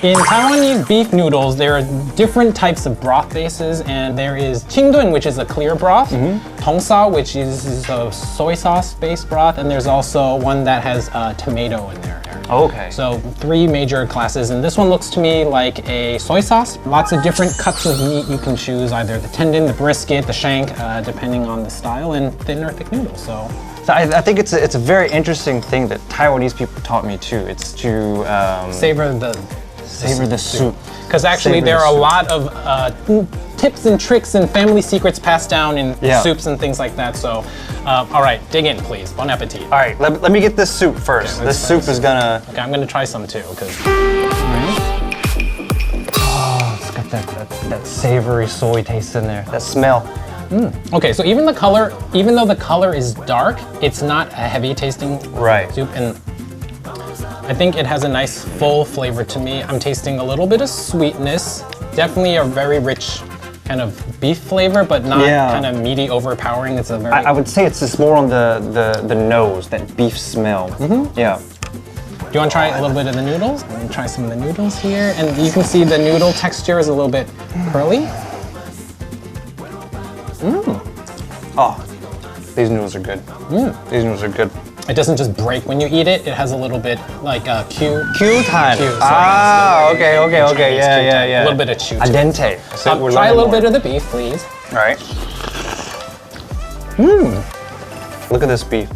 In Taiwanese beef noodles, there are different types of broth bases, and there is tendon, which is a clear broth, tongsao, which is a soy sauce-based broth, and there's also one that has tomato in there. Okay. So 3 major classes, and this one looks to me like a soy sauce. Lots of different cuts of meat you can choose, either the tendon, the brisket, the shank, depending on the style, and thin or thick noodles. So I think it's a very interesting thing that Taiwanese people taught me too. It's to savor the soup. Because actually there are a lot of tips and tricks and family secrets passed down in soups and things like that. So, all right, dig in, please. Bon appetit. All right, let me get this soup first. Okay, this soup is gonna... Okay, I'm gonna try some too, because... Oh, it's got that savory soy taste in there. That smell. Okay, so even though the color is dark, it's not a heavy tasting soup. And I think it has a nice full flavor to me. I'm tasting a little bit of sweetness. Definitely a very rich kind of beef flavor, but not kind of meaty, overpowering. It's a very... I would say it's just more on the nose, that beef smell. Yeah. Do you want to try a little bit of the noodles? I'm gonna try some of the noodles here. And you can see the noodle texture is a little bit curly. Oh, these noodles are good. These noodles are good. It doesn't just break when you eat it. It has a little bit like a Q time. So okay, yeah. A little bit of chew. Al dente. So try a little bit of the beef, please. All right. Look at this beef.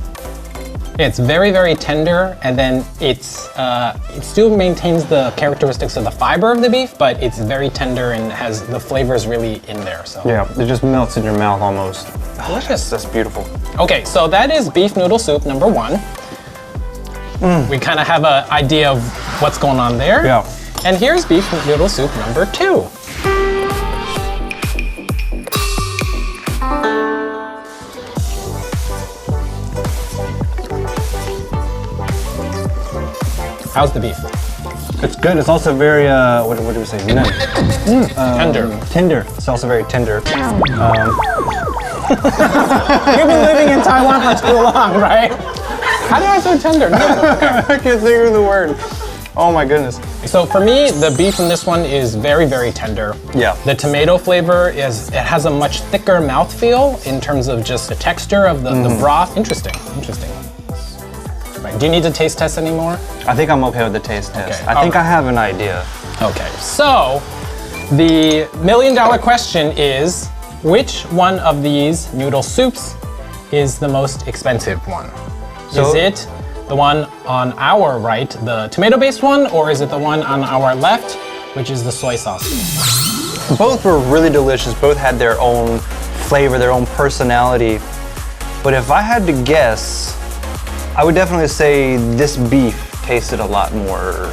It's very, very tender, and then it still maintains the characteristics of the fiber of the beef, but it's very tender and has the flavors really in there. So yeah, it just melts in your mouth almost. Delicious. That's beautiful. Okay, so that is beef noodle soup number 1. We kind of have an idea of what's going on there. Yeah. And here's beef noodle soup number 2. How's the beef? It's good. It's also very, what do we say? Tender. Tender. It's also very tender. You've been living in Taiwan for too long, right? How do I say tender? No. I can't think of the word. Oh my goodness. So for me, the beef in this one is very, very tender. Yeah. The tomato flavor it has a much thicker mouthfeel in terms of just the texture of the broth. Interesting. Right. Do you need to taste test anymore? I think I'm okay with the taste test. Okay. I think I have an idea. Okay, so the million-dollar question is, which one of these noodle soups is the most expensive one? Is it the one on our right, the tomato-based one, or is it the one on our left, which is the soy sauce? Both were really delicious. Both had their own flavor, their own personality. But if I had to guess, I would definitely say this beef tasted a lot more,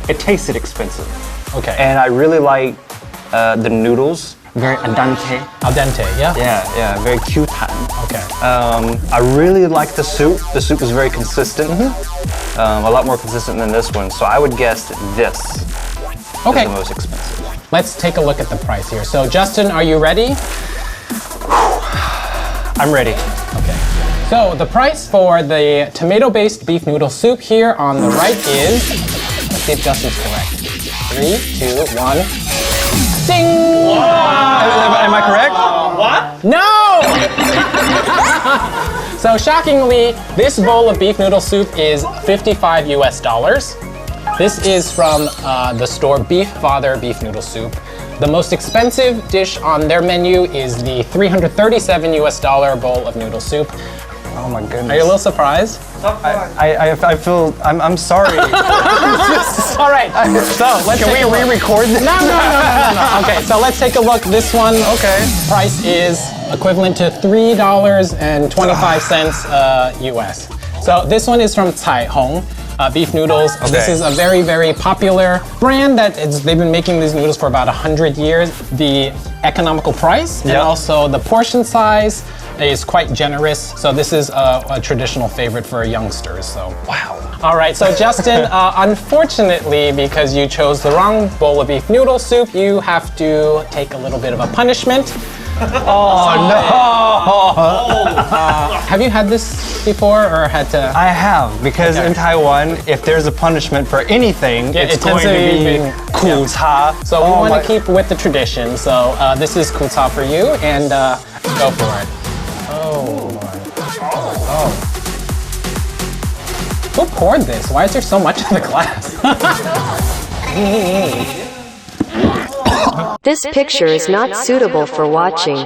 it tasted expensive. Okay. And I really like the noodles, very al dente. Al dente, yeah? Yeah, very cute. Okay. I really like the soup. The soup is very consistent, a lot more consistent than this one. So I would guess that this is the most expensive. Let's take a look at the price here. So Justin, are you ready? I'm ready. Okay. So the price for the tomato-based beef noodle soup here on the right is, let's see if Justin's correct. 3, 2, 1. Ding! Wow. Am I correct? What? No! So shockingly, this bowl of beef noodle soup is $55 US. This is from the store Beef Father beef noodle soup. The most expensive dish on their menu is the $337 US bowl of noodle soup. Oh my goodness. Are you a little surprised? I feel, I'm sorry. All right, so Can we re-record this? No. Okay, so let's take a look. This one price is equivalent to $3.25 US. So this one is from Cai Hong. Beef noodles. Okay. This is a very, very popular brand they've been making these noodles for about 100 years. The economical price and also the portion size is quite generous. So this is a traditional favorite for youngsters. So wow. All right, so Justin, unfortunately, because you chose the wrong bowl of beef noodle soup, you have to take a little bit of a punishment. Have you had this before or had to? I have, because in Taiwan, if there's a punishment for anything, it's it going tends to be to be- ku cha. So we want to keep with the tradition. So this is kuta for you, and go for it. Oh. Who poured this? Why is there so much in the glass? This picture is not suitable for watching.